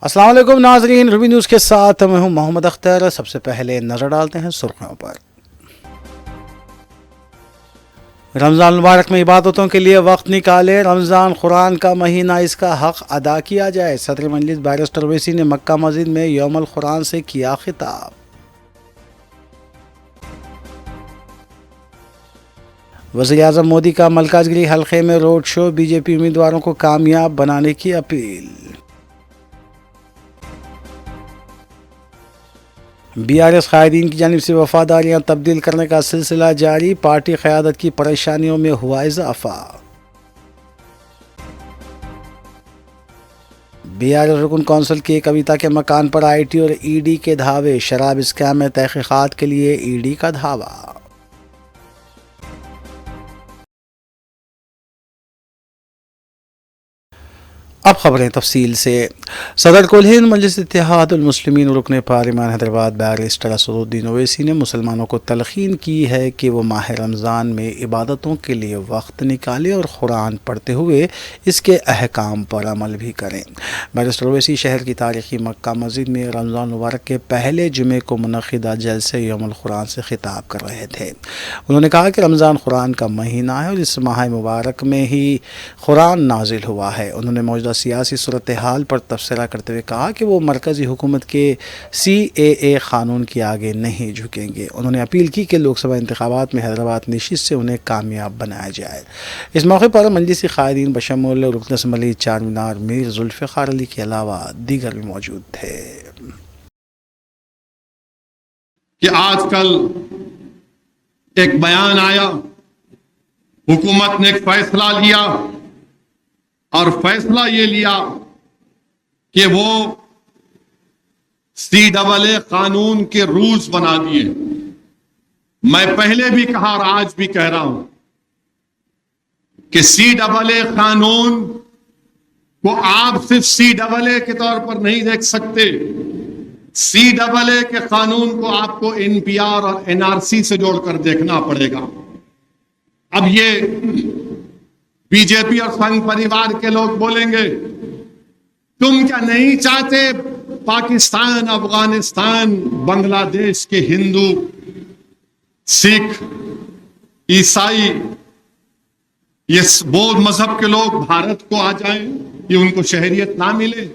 अस्सलाम वालेकुम नाजरीन, रूबी न्यूज़ के साथ मैं हूं मोहम्मद अख्तर। सबसे पहले नज़र डालते हैं सुर्खियों पर। रमज़ान मुबारक में इबादतों के लिए वक्त निकाले। रमज़ान कुरान का महीना, इसका हक़ अदा किया जाए। सदर मजलिस बैरिस्टर ओवैसी ने मक्का मस्जिद में यौमुल कुरान से किया खिताब। वज़ीर आज़म मोदी का मलकाजगिरी हल्के में रोड शो। बीजेपी उम्मीदवारों को कामयाब बनाने की अपील। बीआरएस कायदीन की जानिब से वफादारियां तब्दील करने का सिलसिला जारी। पार्टी क़यादत की परेशानियों में हुआ इजाफा। बीआरएस रुकन कौंसिल की कविता के मकान पर आईटी और ईडी के धावे। शराब स्कैम में तहकीकात के लिए ईडी का धावा। अब खबरें तफसील से। सदर कुल हिंद मजलिस इत्तेहादुल मुस्लिमीन रुकन पार्लिमान हैदराबाद बैरिस्टर असदुद्दीन ओवैसी ने मुसलमानों को तलकीन की है कि वो माह रमज़ान में इबादतों के लिए वक्त निकालें और कुरान पढ़ते हुए इसके अहकाम पर अमल भी करें। बैरिस्टर ओवैसी शहर की तारीखी मक्का मस्जिद में रमज़ान मुबारक के पहले जुमे को मुनक़िदा जलसे यौमुल कुरान से खिताब कर रहे थे। उन्होंने कहा कि रमज़ान कुरान का महीना है और इस माह मुबारक में ही कुरान नाजिल हुआ है। उन्होंने मौजूदा सियासी सूरत हाल पर तबसरा करते हुए कहा कि वो मरकज़ी हुकूमत के CAA क़ानून के आगे नहीं झुकेंगे। उन्होंने अपील की कि लोकसभा इंतखाबात में हैदराबाद नशिस्त से उन्हें कामयाब बनाया जाए। इस मौके पर मजलिसी क़ायदीन बशमूल रुकन असम्बली चारमीनार मीर जुल्फ़िकार अली के अलावा दीगर भी मौजूद थे। कि आजकल एक बयान आया, हुकूमत ने एक फैसला लिया और फैसला ये लिया कि वो CAA कानून के रूल्स बना दिए। मैं पहले भी कहा और आज भी कह रहा हूं कि CAA कानून को आप सिर्फ CAA के तौर पर नहीं देख सकते। CAA के कानून को आपको NPR और NRC से जोड़कर देखना पड़ेगा। अब ये बीजेपी और संघ परिवार के लोग बोलेंगे, तुम क्या नहीं चाहते पाकिस्तान, अफगानिस्तान, बांग्लादेश के हिंदू, सिख, ईसाई, ये बौद्ध मजहब के लोग भारत को आ जाएं, ये उनको शहरियत ना मिले?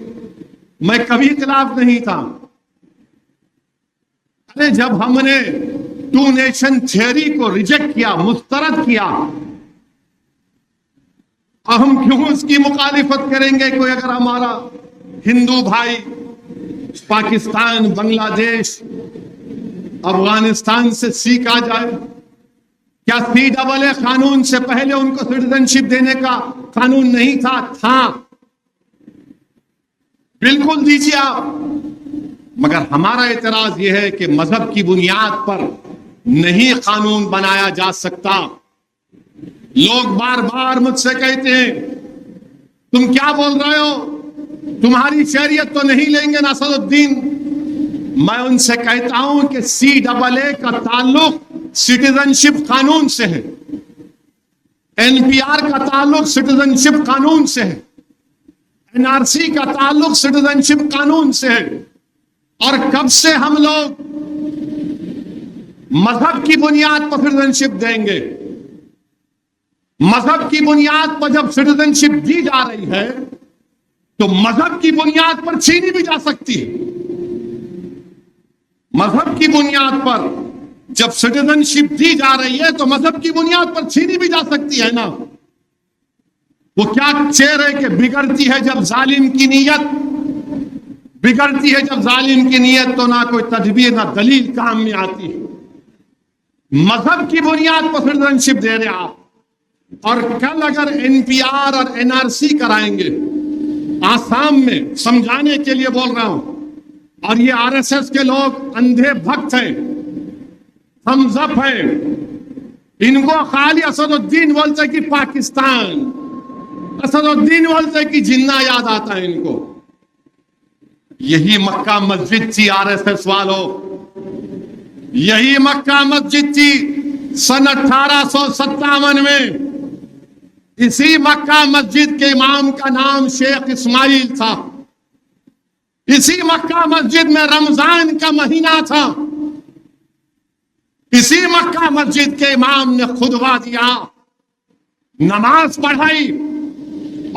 मैं कभी खिलाफ नहीं था। अरे जब हमने 2 नेशन थियरी को रिजेक्ट किया, मुस्तरद किया, अब हम क्यों उसकी मुखालिफत करेंगे? कोई अगर हमारा हिंदू भाई पाकिस्तान, बांग्लादेश, अफगानिस्तान से सीख आ जाए, क्या CAA कानून से पहले उनको सिटीजनशिप देने का कानून नहीं था? था, बिल्कुल दीजिए आप। मगर हमारा एतराज यह है कि मजहब की बुनियाद पर नहीं कानून बनाया जा सकता। लोग बार बार मुझसे कहते हैं, तुम क्या बोल रहे हो, तुम्हारी शरीयत तो नहीं लेंगे ना असदुद्दीन? मैं उनसे कहता हूं कि CAA का ताल्लुक सिटीजनशिप कानून से है, NPR का ताल्लुक सिटीजनशिप कानून से है, NRC का ताल्लुक सिटीजनशिप कानून से है। और कब से हम लोग मजहब की बुनियाद पर सिटीजनशिप देंगे? मजहब की बुनियाद पर जब सिटीजनशिप दी जा रही है तो मजहब की बुनियाद पर छीनी भी जा सकती है। मजहब की बुनियाद पर जब सिटीजनशिप दी जा रही है तो मजहब की बुनियाद पर छीनी भी जा सकती है ना। वो क्या शेर है कि बिगड़ती है जब जालिम की नीयत, बिगड़ती है जब जालिम की नीयत तो ना कोई तदबीर ना दलील काम में आती है। मजहब की बुनियाद पर सिटीजनशिप दे रहे आप, और कल अगर NPR और NRC कराएंगे, आसाम में समझाने के लिए बोल रहा हूं, और ये RSS के लोग अंधे भक्त हैं, थम्सअप हैं, इनको खाली असदुद्दीन बोलते कि पाकिस्तान, असदुद्दीन बोलते कि जिन्ना याद आता है इनको। यही मक्का मस्जिद थी RSS वालों, यही मक्का मस्जिद थी सन 1857 में। इसी मक्का मस्जिद के इमाम का नाम शेख इस्माइल था। इसी मक्का मस्जिद में रमजान का महीना था, इसी मक्का मस्जिद के इमाम ने खुतबा दिया, नमाज पढ़ाई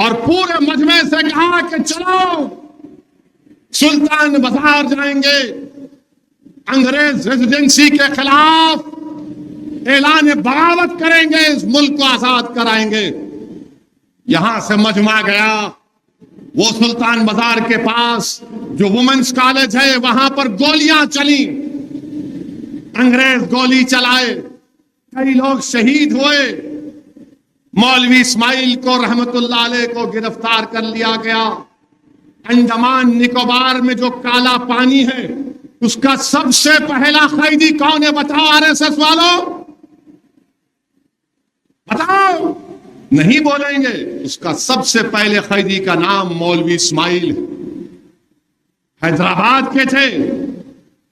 और पूरे मजमे से कहा कि चलो सुल्तान बाजार जाएंगे, अंग्रेज रेजिडेंसी के खिलाफ ऐलान बगावत करेंगे, इस मुल्क को आजाद कराएंगे। यहां से मजमा गया, वो सुल्तान बाजार के पास जो वुमेन्स कॉलेज है वहां पर गोलियां चली, अंग्रेज गोली चलाए, कई लोग शहीद हुए। मौलवी इस्माइल को रहमतुल्लाह अलैह को गिरफ्तार कर लिया गया। अंडमान निकोबार में जो काला पानी है उसका सबसे पहला कैदी कौन है बताओ आरएसएस वालों, बताओ। नहीं बोलेंगे। उसका सबसे पहले कैदी का नाम मौलवी इस्माइल हैदराबाद के थे।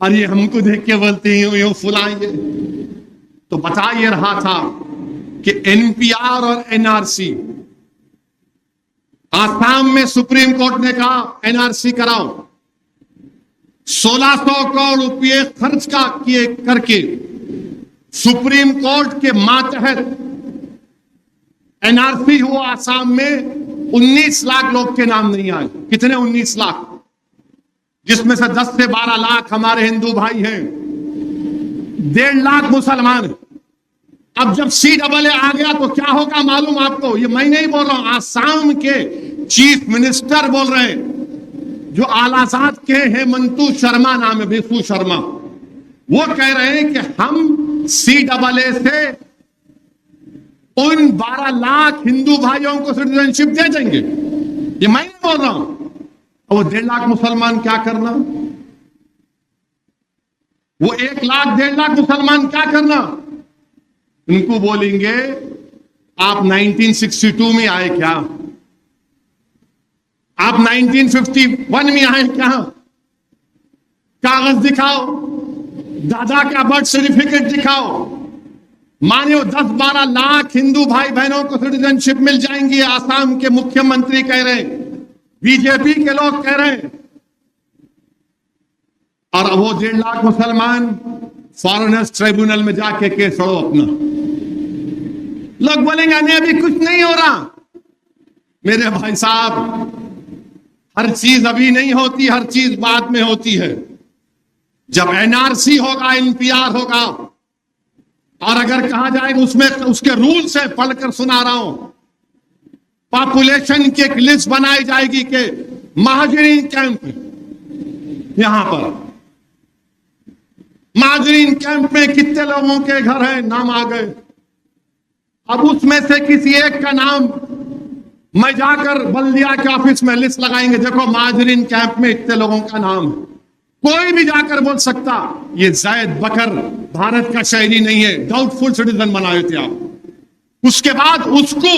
और ये हमको देख के बोलते हैं यूं फुलाएंगे। तो बता ये रहा था कि एनपीआर और एनआरसी, आसाम में सुप्रीम कोर्ट ने कहा एनआरसी कराओ, 1600 करोड़ रुपए खर्च किए करके सुप्रीम कोर्ट के मातहत एनआरसी हुआ। आसाम में 19 लाख लोग के नाम नहीं आए। कितने? 19 लाख, जिसमें से 10 से 12 लाख हमारे हिंदू भाई हैं, 1.5 लाख मुसलमान हैं। अब जब CAA आ गया तो क्या होगा मालूम आपको? ये मैं नहीं बोल रहा हूं, आसाम के चीफ मिनिस्टर बोल रहे हैं, जो आलाजाद के हेमंतु शर्मा नाम है, बिशु शर्मा, वो कह रहे हैं कि हम CAA से उन 12 लाख हिंदू भाइयों को सिटीजनशिप दे देंगे। ये मैं नहीं बोल रहा हूं। वो 1.5 लाख मुसलमान क्या करना? वो 1 लाख 1.5 लाख मुसलमान क्या करना? उनको बोलेंगे आप 1962 में आए क्या? आप 1951 में आए क्या? कागज दिखाओ, दादा का बर्थ सर्टिफिकेट दिखाओ। मानियो 10-12 लाख हिंदू भाई बहनों को सिटीजनशिप मिल जाएंगी। आसाम के मुख्यमंत्री कह रहे हैं, बीजेपी के लोग कह रहे हैं। और वो 1.5 लाख मुसलमान फॉरेनर्स ट्रिब्यूनल में जाके केस लड़ो अपना। लोग बोलेंगे नहीं अभी कुछ नहीं हो रहा। मेरे भाई साहब, हर चीज अभी नहीं होती, हर चीज बाद में होती है। जब एनआरसी होगा, एनपीआर होगा, और अगर कहा जाएगा उसमें उसके रूल से पढ़कर सुना रहा हूं, पॉपुलेशन की एक लिस्ट बनाई जाएगी कि महाजरीन कैंप, यहां पर महाजरीन कैंप में कितने लोगों के घर हैं, नाम आ गए। अब उसमें से किसी एक का नाम मैं जाकर बल्दिया के ऑफिस में लिस्ट लगाएंगे, देखो महाजरीन कैंप में इतने लोगों का नाम है। कोई भी जाकर बोल सकता ये जैद बकर भारत का शहरी नहीं है, डाउटफुल सिटीजन बनाए थे आप। उसके बाद उसको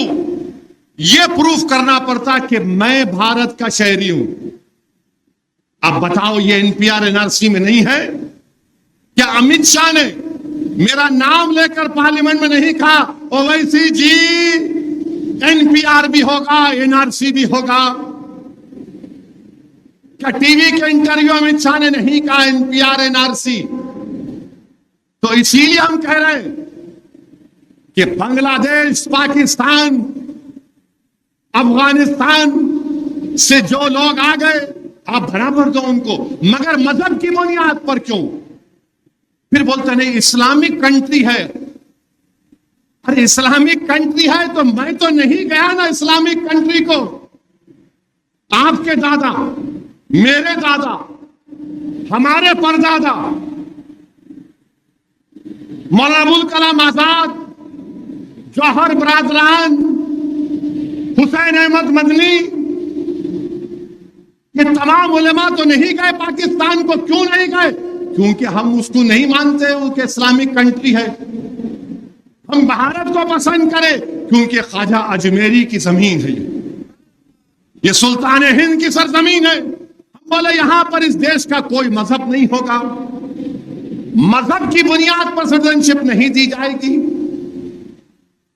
यह प्रूफ करना पड़ता कि मैं भारत का शहरी हूं। अब बताओ ये एनपीआर एनआरसी में नहीं है क्या? अमित शाह ने मेरा नाम लेकर पार्लियामेंट में नहीं कहा ओवैसी जी एनपीआर भी होगा, एनआरसी भी होगा? क्या टीवी के इंटरव्यू अमित शाह ने नहीं कहा एनपीआर एनआरसी? तो इसीलिए हम कह रहे हैं कि बांग्लादेश, पाकिस्तान, अफगानिस्तान से जो लोग आ गए आप बराबर दो उनको, मगर मजहब की बुनियाद पर क्यों? फिर बोलते नहीं इस्लामिक कंट्री है। अरे इस्लामिक कंट्री है तो मैं तो नहीं गया ना इस्लामिक कंट्री को। आपके दादा, मेरे दादा, हमारे परदादा मौलाना अबुल कलाम आजाद, जौहर बरादरान, हुसैन अहमद मदनी, ये तमाम उलेमा तो नहीं गए पाकिस्तान को। क्यों नहीं गए? क्योंकि हम उसको नहीं मानते वो कि इस्लामिक कंट्री है। हम भारत को पसंद करें क्योंकि ख्वाजा अजमेरी की जमीन है, ये सुल्तान हिंद की सरजमीन है। हम बोले यहां पर इस देश का कोई मजहब नहीं होगा, मजहब की बुनियाद पर सिटीजनशिप नहीं दी जाएगी।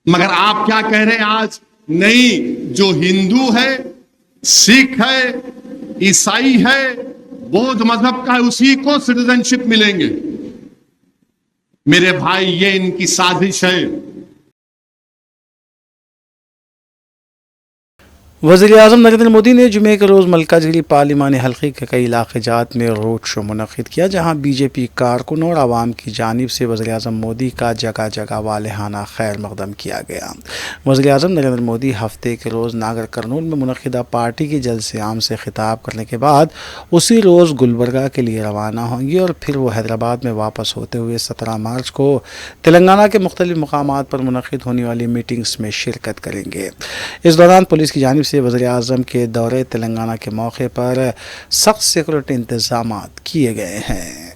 मगर आप क्या कह रहे हैं आज? नहीं, जो हिंदू है, सिख है, ईसाई है, बौद्ध मजहब का है उसी को सिटीजनशिप मिलेंगे। मेरे भाई, ये इनकी साजिश है। वज़ीर आज़म नरेंद्र मोदी ने जुमे के रोज़ मलकाजगिरी पार्लिमानी हल्के के कई इलाके जात में रोड शो मुनक़िद किया, जहाँ बीजेपी कारकुनों और आवाम की जानिब से वज़ीर आज़म मोदी का जगह जगह वालेहाना खैर मकदम किया गया। वज़ीर आज़म नरेंद्र मोदी हफ्ते के रोज़ नागर कर्नूल में मुनक़िदा पार्टी के जलसे आम से खिताब करने के बाद उसी रोज़ गुलबर्गा के लिए रवाना होंगे और फिर वो हैदराबाद में वापस होते हुए 17 मार्च को तेलंगाना के मुख्तलिफ़ मकामात पर मुनक़िद होने वाली मीटिंग्स में शिरकत करेंगे। इस दौरान पुलिस की जानिब से वज़ीर आज़म के दौरे तेलंगाना के मौके पर सख्त सिक्योरिटी इंतजाम किए गए हैं।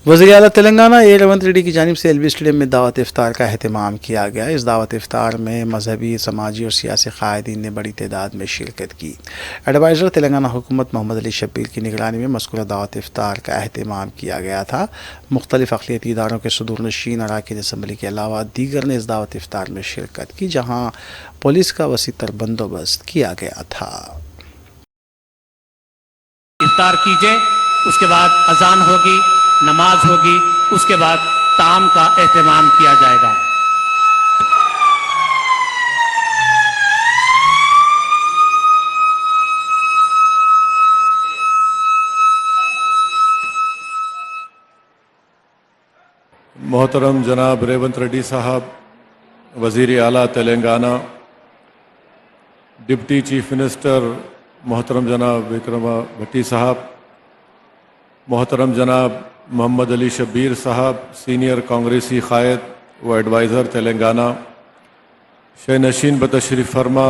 वज़ीर आला तेलंगाना ए रेवंत रेड्डी की जानिब से एलबी स्टेडियम में दावत इफ्तार का अहतमाम किया गया। इस दावत इफ्तार में मजहबी, समाजी और सियासी क़ायदीन ने बड़ी तादाद में शिरकत की। एडवाइज़र तेलंगाना हुकूमत मोहम्मद अली शब्बीर की निगरानी में मज़कूरा दावत इफ्तार का अहतमाम किया गया था। मुख्तलिफ़ अक़लियती इदारों के सदूर नशीन अरकान असम्बली के अलावा दीगर ने इस दावत इफ्तार में शिरकत की, जहाँ पुलिस का वसी तर बंदोबस्त किया गया था। इफ्तार कीजिए, उसके बाद अजान होगी, नमाज होगी, उसके बाद ताम का एहतमाम किया जाएगा। मोहतरम जनाब रेवंत रेड्डी साहब, वज़ीर आला तेलंगाना, डिप्टी चीफ मिनिस्टर मोहतरम जनाब विक्रम भट्टी साहब, मोहतरम जनाब मोहम्मद अली शब्बीर साहब, सीनियर कांग्रेसी क़ायद व एडवाइज़र तेलंगाना, शे नशीन बतशरीफ़ फरमा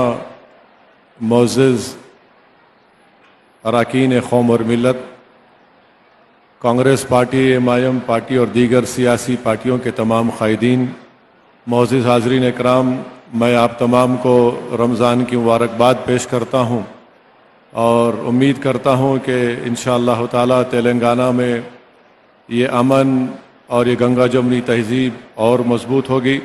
मोअज़्ज़ज़ अरकान कौम और मिलत, कांग्रेस पार्टी, एमआईएम पार्टी और दीगर सियासी पार्टियों के तमाम क़ायदीन, मोअज़्ज़ज़ हाज़रीन इकराम, मैं आप तमाम को रमज़ान की मुबारकबाद पेश करता हूँ और उम्मीद करता हूँ कि इंशाअल्लाह ताला तेलंगाना में ये अमन और ये गंगा जमनी तहज़ीब और मज़बूत होगी।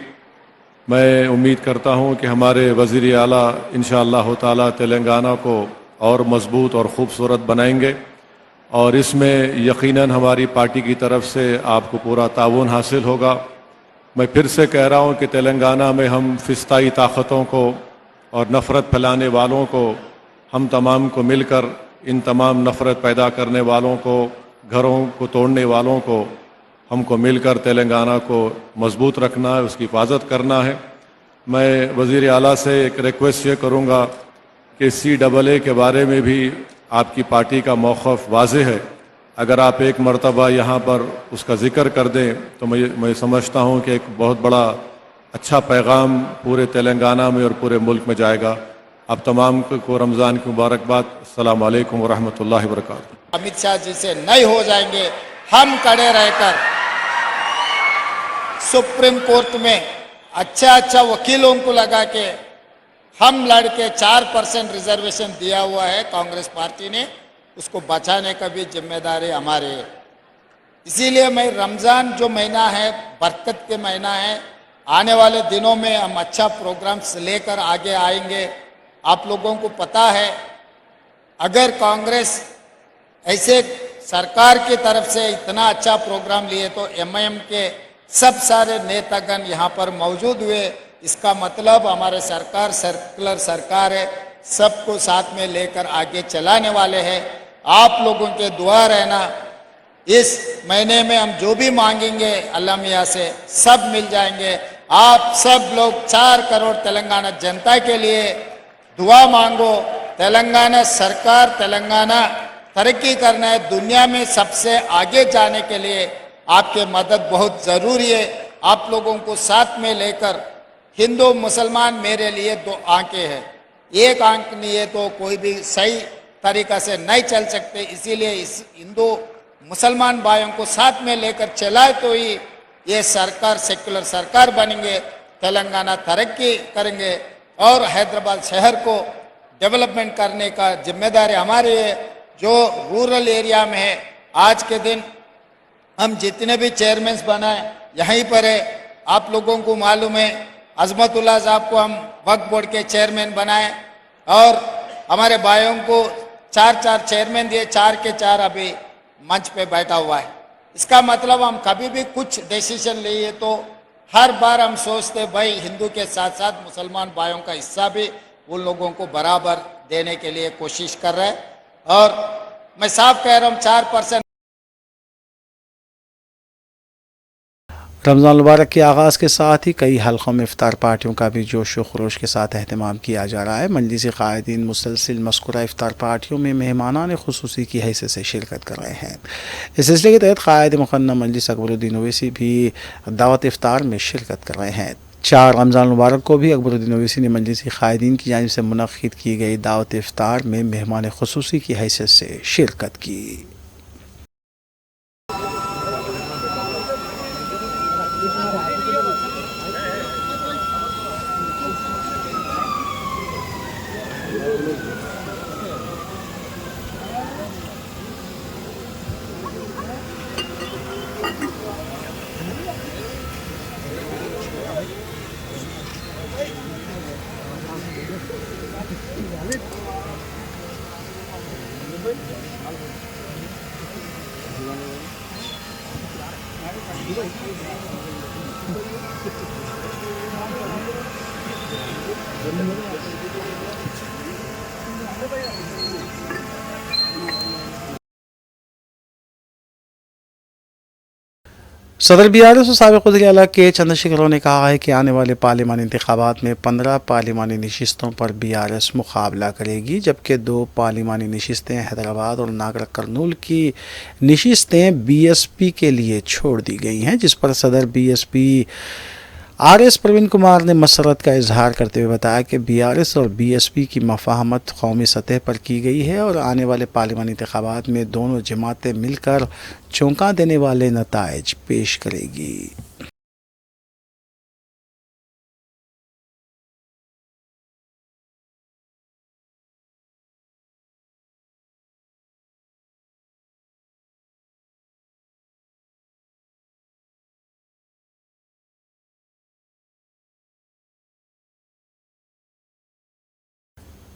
मैं उम्मीद करता हूं कि हमारे वज़ीर आला इंशाअल्लाह ताला तेलंगाना को और मज़बूत और ख़ूबसूरत बनाएंगे और इसमें यकीनन हमारी पार्टी की तरफ से आपको पूरा ताउन हासिल होगा। मैं फिर से कह रहा हूं कि तेलंगाना में हम फ़िस्ताई ताकतों को और नफ़रत फैलाने वालों को, हम तमाम को मिलकर इन तमाम नफ़रत पैदा करने वालों को, घरों को तोड़ने वालों को, हमको मिलकर तेलंगाना को मजबूत रखना है, उसकी हिफाजत करना है। मैं वज़ीर आला से एक रिक्वेस्ट ये करूँगा कि CAA के बारे में भी आपकी पार्टी का मौक़िफ़ वाज़ेह है। अगर आप एक मरतबा यहाँ पर उसका ज़िक्र कर दें तो मैं समझता हूँ कि एक बहुत बड़ा अच्छा पैगाम पूरे तेलंगाना में और पूरे मुल्क में जाएगा। आप तमाम को रमज़ान की मुबारकबाद। अस्सलाम वालेकुम व रहमतुल्लाहि व बरकातुहू। अमित शाह जी से नहीं हो जाएंगे, हम खड़े रहकर सुप्रीम कोर्ट में अच्छा वकीलों को लगा के हम लड़के 4% रिजर्वेशन दिया हुआ है कांग्रेस पार्टी ने, उसको बचाने का भी जिम्मेदारी हमारे है। इसीलिए मैं रमज़ान जो महीना है बरकत के महीना है, आने वाले दिनों में हम अच्छा प्रोग्राम्स लेकर आगे आएंगे। आप लोगों को पता है अगर कांग्रेस ऐसे सरकार की तरफ से इतना अच्छा प्रोग्राम लिए तो MIM के सब सारे नेतागण यहाँ पर मौजूद हुए, इसका मतलब हमारे सरकार सर्कुलर सरकार है, सबको साथ में लेकर आगे चलाने वाले हैं। आप लोगों के दुआ रहना, इस महीने में हम जो भी मांगेंगे अल्लाह मियाँ से सब मिल जाएंगे। आप सब लोग 4 करोड़ तेलंगाना जनता के लिए दुआ मांगो। तेलंगाना सरकार, तेलंगाना तरक्की करना है, दुनिया में सबसे आगे जाने के लिए आपके मदद बहुत ज़रूरी है। आप लोगों को साथ में लेकर, हिंदू मुसलमान मेरे लिए 2 आंखें हैं, एक आंख नहीं है तो कोई भी सही तरीका से नहीं चल सकते। इसीलिए इस हिंदू मुसलमान भाइयों को साथ में लेकर चलाए तो ही ये सरकार सेक्युलर सरकार बनेंगे, तेलंगाना तरक्की करेंगे और हैदराबाद शहर को डेवलपमेंट करने का जिम्मेदारी हमारी है। जो रूरल एरिया में है, आज के दिन हम जितने भी चेयरमैन बनाए यहीं पर है। आप लोगों को मालूम है अजमतुल्लाह साहब को हम वक्फ बोर्ड के चेयरमैन बनाए और हमारे भाइयों को 4 चेयरमैन दिए, 4 के 4 अभी मंच पे बैठा हुआ है। इसका मतलब हम कभी भी कुछ डिसीजन लिए तो हर बार हम सोचते भाई हिंदू के साथ साथ मुसलमान भाइयों का हिस्सा भी उन लोगों को बराबर देने के लिए कोशिश कर रहे हैं। और मैं साफ कह रहा हूँ 4%। रमज़ान मुबारक के आगाज़ के साथ ही कई हल्क़ों में इफ्तार पार्टियों का भी जोश व खरोश के साथ अहतमाम किया जा रहा है। मजलिस क़ायदीन मुसलसिल मज़कूरा इफ्तार पार्टियों में मेहमानान ख़ुसूसी की हैसियत से शिरकत कर रहे हैं। इस सिलसिले के तहत क़ायद मुक़न्नम मजलिस अकबरुद्दीन ओवैसी भी दावत इफ्तार में शिरकत कर रहे हैं। 4 रमज़ान मुबारक को भी अकबरुद्दीन ओवैसी ने मजलिस क़ायदीन की जानिब से मुनक़्क़िद की गई दावत इफ्तार में मेहमान ख़ुसूसी की हैसियत से शिरकत की। सदर BRS और साबिक़ वज़ीर आला के चंद्रशेखर ने कहा है कि आने वाले पार्लिमानी इंतखाबात में 15 पार्लिमानी नशिस्तों पर BRS मुकाबला करेगी, जबकि 2 पार्लिमानी नशिस्तें हैदराबाद और नागर कर्नूल की नशिस्तें BSP के लिए छोड़ दी गई हैं, जिस पर सदर BSP RS प्रवीण कुमार ने मसरत का इजहार करते हुए बताया कि BRS और BSP की मफाहमत कौमी सतह पर की गई है और आने वाले पार्लिमानी इंतखाबात में दोनों जमातें मिलकर चौंका देने वाले नताइज पेश करेगी।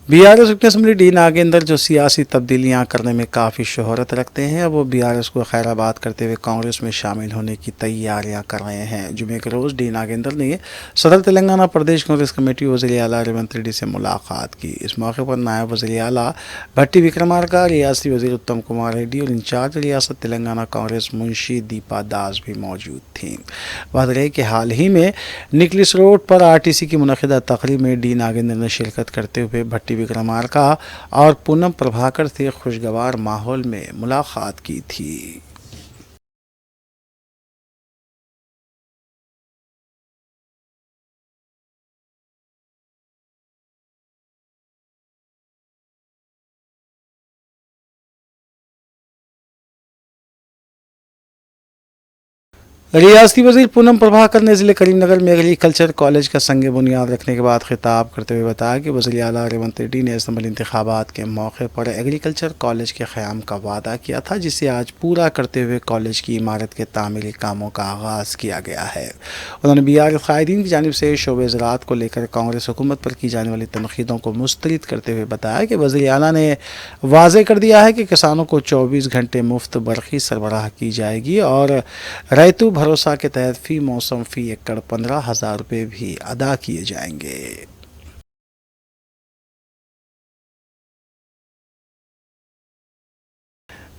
बीआरएस रुकन असम्बली डी नागेंद्र जो सियासी तब्दीलियां करने में काफ़ी शोहरत रखते हैं, अब वो बीआरएस को खैराबाद करते हुए कांग्रेस में शामिल होने की तैयारियां कर रहे हैं। जुमे के रोज़ डी नागेंद्र ने सदर तेलंगाना प्रदेश कांग्रेस कमेटी वज़ीर आला रेवंत रेड्डी से मुलाकात की। इस मौके पर नायब वज़ीर आला भट्टी विक्रमार्का, रियासती वज़ीर उत्तम कुमार रेड्डी और इंचार्ज रियासत तेलंगाना कांग्रेस मुंशी दीपा दास भी मौजूद थीं। बात रही कि हाल ही में निकलिस रोड पर आरटीसी की मुनक़िदा तकरीब में डी नागेंद्र ने शिरकत करते हुए भट्टी विक्रमार्का और पूनम प्रभाकर से खुशगवार माहौल में मुलाकात की थी। रियासती वज़ीर पूनम प्रभाकर ने ज़िले करीमनगर में एग्रीकल्चर कॉलेज का संग बुनियाद रखने के बाद खिताब करते हुए बताया कि वज़ीर आला रेवंत रेड्डी ने असम्बली इंतखाबात के मौके पर एग्रीकल्चर कॉलेज के क़याम का वादा किया था, जिसे आज पूरा करते हुए कॉलेज की इमारत के तामीरी कामों का आगाज़ किया गया है। उन्होंने बीआरएस कायदीन की जानिब से शोबे ज़राअत को लेकर कांग्रेस हुकूमत पर की जाने वाली तनक़ीदों को मुस्तरद करते हुए बताया कि वज़ीर आला ने वाज़े कर दिया है कि किसानों को 24 घंटे मुफ्त बरक़ी सरबराह की जाएगी और रैतु भरोसा के तहत फ़ी मौसम फ़ी एकड़ 15,000 रुपये भी अदा किए जाएंगे।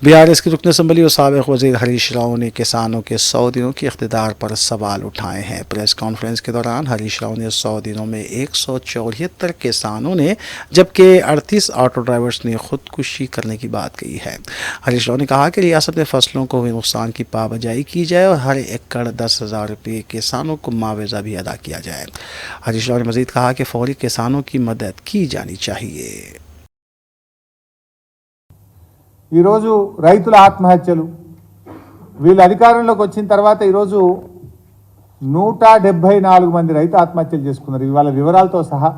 बीआरएस की रुकन असम्बली और साबिक़ वज़ीर हरीश राव ने किसानों के 100 दिनों के इक़्तिदार पर सवाल उठाए हैं। प्रेस कॉन्फ्रेंस के दौरान हरीश राव ने 100 दिनों में 174 किसानों ने जबकि 38 ऑटो ड्राइवर्स ने खुदकुशी करने की बात कही है। हरीश राव ने कहा कि रियासत में फसलों को हुए नुकसान की पाबजाई की जाए और हर एकड़ 10,000 रुपये किसानों को मुआवजा भी अदा किया जाए। हरीश राव ने मज़ीद कहा कि फौरी किसानों की मदद की जानी चाहिए। ఈరోజు రైతుల ఆత్మహత్యలు వీళ్ళు అధికారంలోకి వచ్చిన తర్వాత ఈరోజు 174 మంది రైతు ఆత్మహత్యలు చేసుకున్నారు. వాళ్ళ వివరాలతో సహా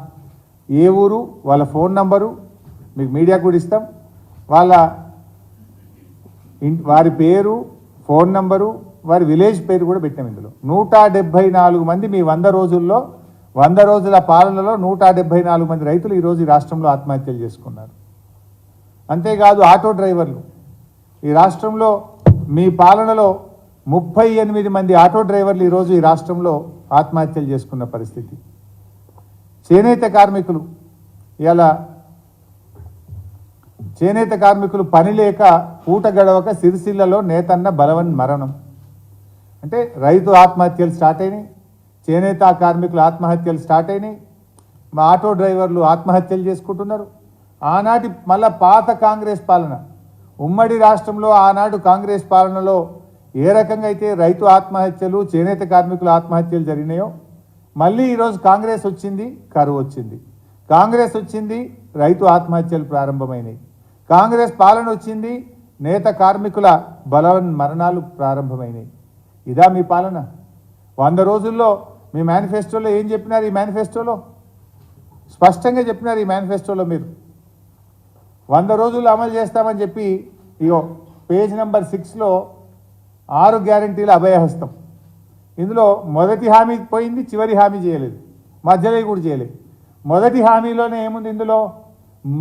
ఏ ఊరు, వాళ్ళ ఫోన్ నంబరు మీకు మీడియాకు కూడా ఇస్తాం. వారి పేరు, ఫోన్ నంబరు, వారి విలేజ్ పేరు కూడా పెట్టాం. ఇందులో 174 మంది మీ 100 రోజుల్లో 100 రోజుల పాలనలో 174 మంది రైతులు ఈరోజు ఈ రాష్ట్రంలో ఆత్మహత్యలు చేసుకున్నారు. అంతేకాదు ఆటో డ్రైవర్లు ఈ రాష్ట్రంలో మీ పాలనలో 38 మంది ఆటో డ్రైవర్లు ఈరోజు ఈ రాష్ట్రంలో ఆత్మహత్యలు చేసుకున్న పరిస్థితి. చేనేత కార్మికులు ఇలా చేనేత కార్మికులు పని లేక పూట గడవక సిరిసిల్లలో నేతన్న బలవన్ మరణం. అంటే రైతు ఆత్మహత్యలు స్టార్ట్ అయినాయి, చేనేత కార్మికులు ఆత్మహత్యలు స్టార్ట్ అయినాయి, మా ఆటో డ్రైవర్లు ఆత్మహత్యలు చేసుకుంటున్నారు. ఆనాటి మళ్ళా పాత కాంగ్రెస్ పాలన ఉమ్మడి రాష్ట్రంలో ఆనాడు కాంగ్రెస్ పాలనలో ఏ రకంగా అయితే రైతు ఆత్మహత్యలు, చేనేత కార్మికుల ఆత్మహత్యలు జరిగినాయో మళ్ళీ ఈరోజు కాంగ్రెస్ వచ్చింది, కరువు వచ్చింది. కాంగ్రెస్ వచ్చింది, రైతు ఆత్మహత్యలు ప్రారంభమైనాయి. కాంగ్రెస్ పాలన వచ్చింది, నేత కార్మికుల బలవన్ మరణాలు ప్రారంభమైనాయి. ఇదా మీ పాలన? 100 రోజుల్లో మీ మేనిఫెస్టోలో ఏం చెప్పినారు? ఈ మేనిఫెస్టోలో స్పష్టంగా చెప్పినారు. ఈ మేనిఫెస్టోలో మీరు 100 రోజులు అమలు చేస్తామని చెప్పి ఇగో పేజ్ నెంబర్ 6లో 6 గ్యారంటీల అభయహస్తం. ఇందులో మొదటి హామీ పోయింది, చివరి హామీ చేయలేదు, మధ్యలో కూడా చేయలేదు. మొదటి హామీలోనే ఏముంది? ఇందులో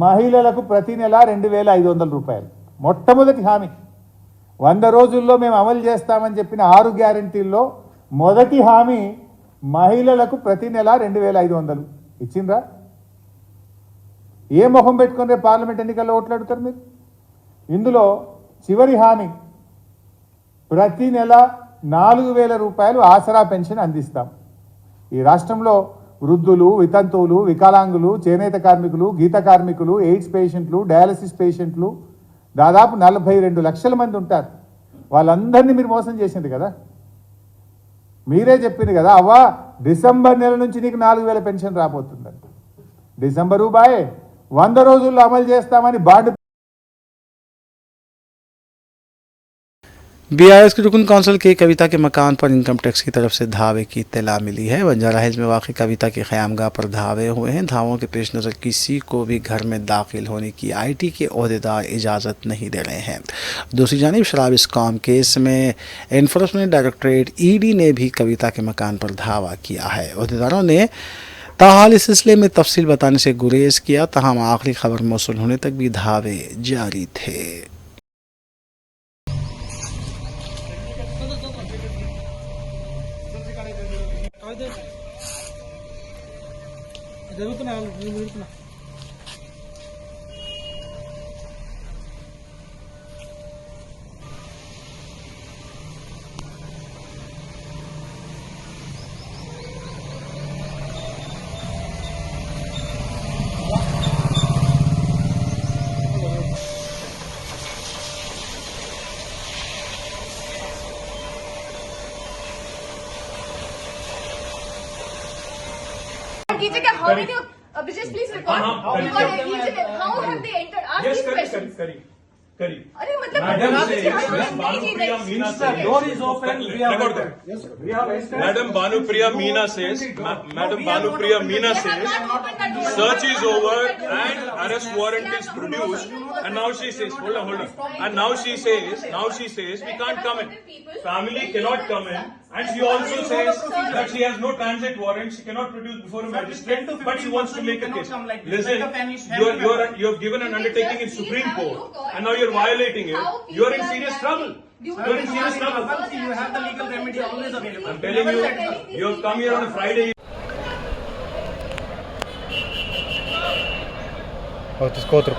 మహిళలకు ప్రతి నెల 2,500 రూపాయలు మొట్టమొదటి హామీ. 100 రోజుల్లో మేము అమలు చేస్తామని చెప్పిన 6 గ్యారంటీల్లో మొదటి హామీ మహిళలకు ప్రతి నెల 2,500 ఇచ్చిండ్రా? ఏ మొహం పెట్టుకుని రేపు పార్లమెంట్ ఎన్నికల్లో ఓట్లాడుతారు మీరు? ఇందులో చివరి హామీ ప్రతి నెల 4,000 రూపాయలు ఆసరా పెన్షన్ అందిస్తాం. ఈ రాష్ట్రంలో వృద్ధులు, వితంతువులు, వికలాంగులు, చేనేత కార్మికులు, గీత కార్మికులు, ఎయిడ్స్ పేషెంట్లు, డయాలసిస్ పేషెంట్లు దాదాపు 42 లక్షల మంది ఉంటారు. వాళ్ళందరినీ మీరు మోసం చేసింది కదా. మీరే చెప్పింది కదా, అవ్వా డిసెంబర్ నెల నుంచి నీకు 4,000 పెన్షన్ రాబోతుందని. డిసెంబరు బాయే 100 రోజుల్లో అమలు చేస్తామని బాండ్. बीआरएस की रुकन कौंसिल के कविता के मकान पर इनकम टैक्स की तरफ से धावे की इत्तला मिली है। बंजारा हिल्स में वाक़ई कविता के क़यामगाह पर धावे हुए हैं। धावों के पेश नज़र किसी को भी घर में दाखिल होने की आईटी के ओहदेदार इजाज़त नहीं दे रहे हैं। दूसरी जानिब शराब स्कैम केस में एनफोर्समेंट डायरेक्टरेट ईडी ने भी कविता के मकान पर धावा किया है। ओहदेदारों ने ताहाल इस सिलसिले में तफसील बताने से गुरेज किया, तहम आखिरी खबर मौसूल होने तक भी धावे जारी थे। कीजिए कि how many Abhishek please record how have they entered ask these questions करी अरे मतलब madam door is open. Madam Banupriya Meena says, search is over and arrest warrant is produced. And now she says, hold on. And now she says, we can't come in. Family cannot come in. And she also says that she has no transit warrant. She cannot produce before a magistrate, but she wants to make a case. Listen, you have given an undertaking in Supreme Court, and now you're violating it. You're in serious trouble. You're in serious trouble. You have the legal remedy always available. I'm telling you, you have come here on a Friday. कोतर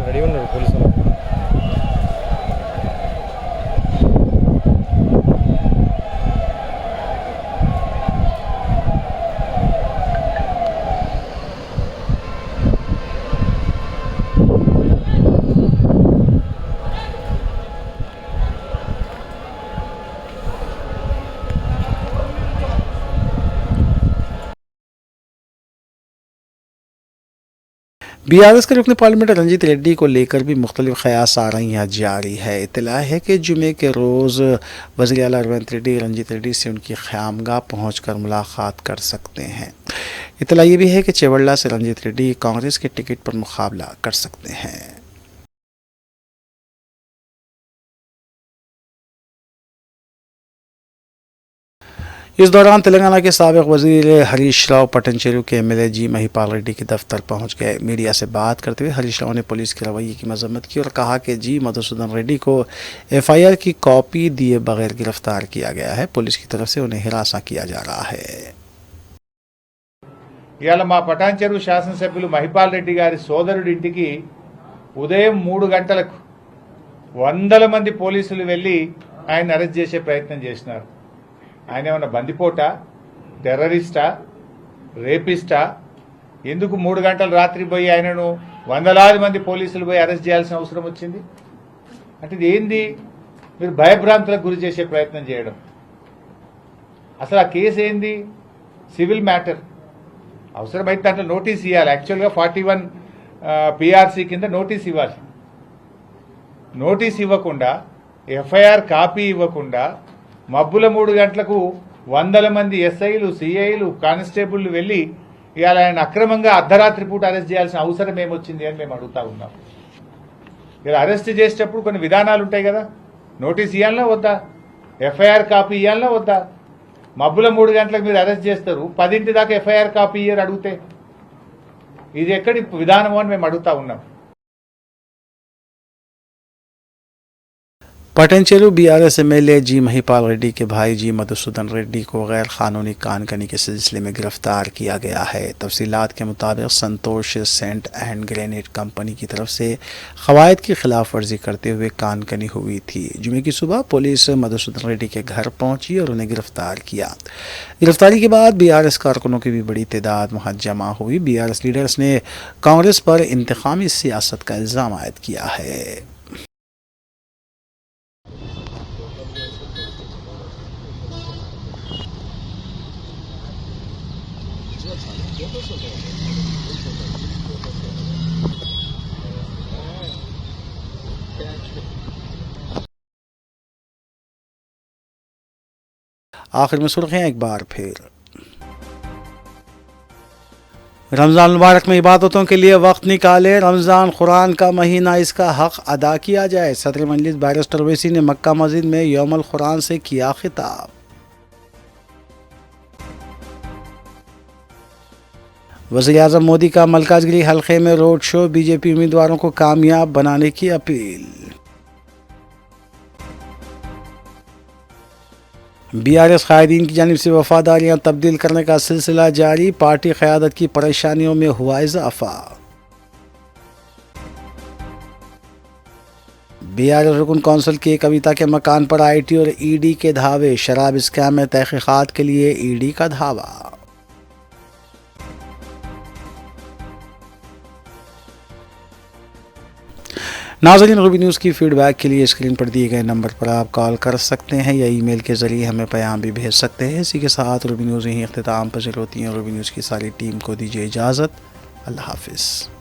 ready ఉన్నారు పోలీసులు. BRS के रुकन parliament Ranjit Reddy को लेकर भी मुख्तलिफ क़यास आ रही हैं जारी है। इत्तला है कि जुमे के रोज़ वज़ीर आला रवंत रेड्डी रंजीत रेड्डी से उनकी ख़यामगाह पहुँच कर मुलाकात कर सकते हैं। इत्तला ये भी है कि चेवल्ला से रंजीत रेड्डी कांग्रेस के टिकट पर मुकाबला कर सकते हैं। इस दौरान तेलंगाना के साबिक़ वज़ीर हरीश राव पटनचेरू के एमएलए जी महिपाल रेड्डी के दफ्तर पहुंच गए। मीडिया से बात करते हुए हरीश राव ने पुलिस के रवैये की मजम्मत की और कहा कि जी मधुसूदन रेड्डी को एफआईआर की कॉपी दिए बगैर गिरफ्तार किया गया है। पुलिस की तरफ से उन्हें हिरासा किया जा रहा है। ఇవాళ మా పటాన్చెరు శాసనసభ్యులు మహిపాల్ రెడ్డి గారి సోదరుడి ఇంటికి ఉదయం 3 గంటలకు వందల మంది పోలీసులు వెళ్ళి ఆయన అరెస్ట్ చేసే ప్రయత్నం చేసినారు. ఆయన ఏమన్నా బందిపోటా, టెర్రరిస్టా, రేపిస్టా? ఎందుకు 3 గంటల రాత్రి పోయి ఆయనను వందలాది మంది పోలీసులు పోయి అరెస్ట్ చేయాల్సిన అవసరం వచ్చింది? అంటే ఇది ఏంది? మీరు భయభ్రాంతులకు గురి చేసే ప్రయత్నం చేయడం. అసలు ఆ కేసు ఏంది? Civil matter. అవసరమైతే దాంట్లో నోటీస్ ఇవ్వాలి. యాక్చువల్గా 41 పిఆర్సీ కింద నోటీస్ ఇవ్వాలి. నోటీస్ ఇవ్వకుండా, ఎఫ్ఐఆర్ కాపీ ఇవ్వకుండా మబ్బుల 3 గంటలకు వందల మంది ఎస్ఐలు, సిఐలు, కానిస్టేబుళ్లు వెళ్ళి ఇవాళ ఆయన అక్రమంగా అర్ధరాత్రి పూట అరెస్ట్ చేయాల్సిన అవసరం ఏమొచ్చింది అని మేము అడుగుతా ఉన్నాం. ఇలా అరెస్ట్ చేసేటప్పుడు కొన్ని విధానాలు ఉంటాయి కదా. నోటీస్ ఇవ్వాలన్నా వద్దా? ఎఫ్ఐఆర్ కాపీ ఇవ్వాలన్నా వద్దా? మబ్బుల 3 గంటలకు మీరు అరెస్ట్ చేస్తారు, 10 దాకా ఎఫ్ఐఆర్ కాపీ ఇయ్యరు అడిగితే ఇది ఎక్కడి విధానమో అని మేము అడుగుతా ఉన్నాం. पटनचेरू बीआरएस एमएलए जी महिपाल रेड्डी के भाई जी मधुसूदन रेड्डी को गैर कानूनी कानकनी के सिलसिले में गिरफ्तार किया गया है। तफसीलात के मुताबिक संतोष सेंट एंड ग्रेनेड कंपनी की तरफ से क़वायद की खिलाफ वर्जी करते हुए कानकनी हुई थी। जुमे की सुबह पुलिस मधुसूदन रेड्डी के घर पहुंची और उन्हें गिरफ्तार किया। गिरफ्तारी के बाद बीआरएस कारकुनों की भी बड़ी तादाद वहां जमा हुई। बीआरएस लीडर्स ने कांग्रेस पर इंतकामी सियासत का इल्ज़ाम आयद किया है। आखिर में सुर्खियां एक बार फिर। रमज़ान मुबारक में इबादतों के लिए वक्त निकाले, रमज़ान कुरान का महीना, इसका हक अदा किया जाए। सदर मजलिस बैरिस्टर ओवैसी ने मक्का मस्जिद में यौमुल कुरान से किया खिताब। वज़ीर-ए-आज़म मोदी का मलकाजगिरी हल्के में रोड शो, बीजेपी उम्मीदवारों को कामयाब बनाने की अपील। बीआरएस कायदीन की जानिब से वफादारियां तब्दील करने का सिलसिला जारी, पार्टी क़यादत की परेशानियों में हुआ इजाफा। बीआरएस रुकन कौंसिल की कविता के मकान पर आईटी और ईडी के धावे, शराब स्कैम में तहकीकात के लिए ईडी का धावा। नाज़रीन, रूबी न्यूज़ की फीडबैक के लिए स्क्रीन पर दिए गए नंबर पर आप कॉल कर सकते हैं या ईमेल के ज़रिए हमें पैगाम भी भेज सकते हैं। इसी के साथ रूबी न्यूज़ यहीं इख्तिताम पज़ीर होती है। रूबी न्यूज़ की सारी टीम को दीजिए इजाज़त। अल्लाह हाफ़िज़।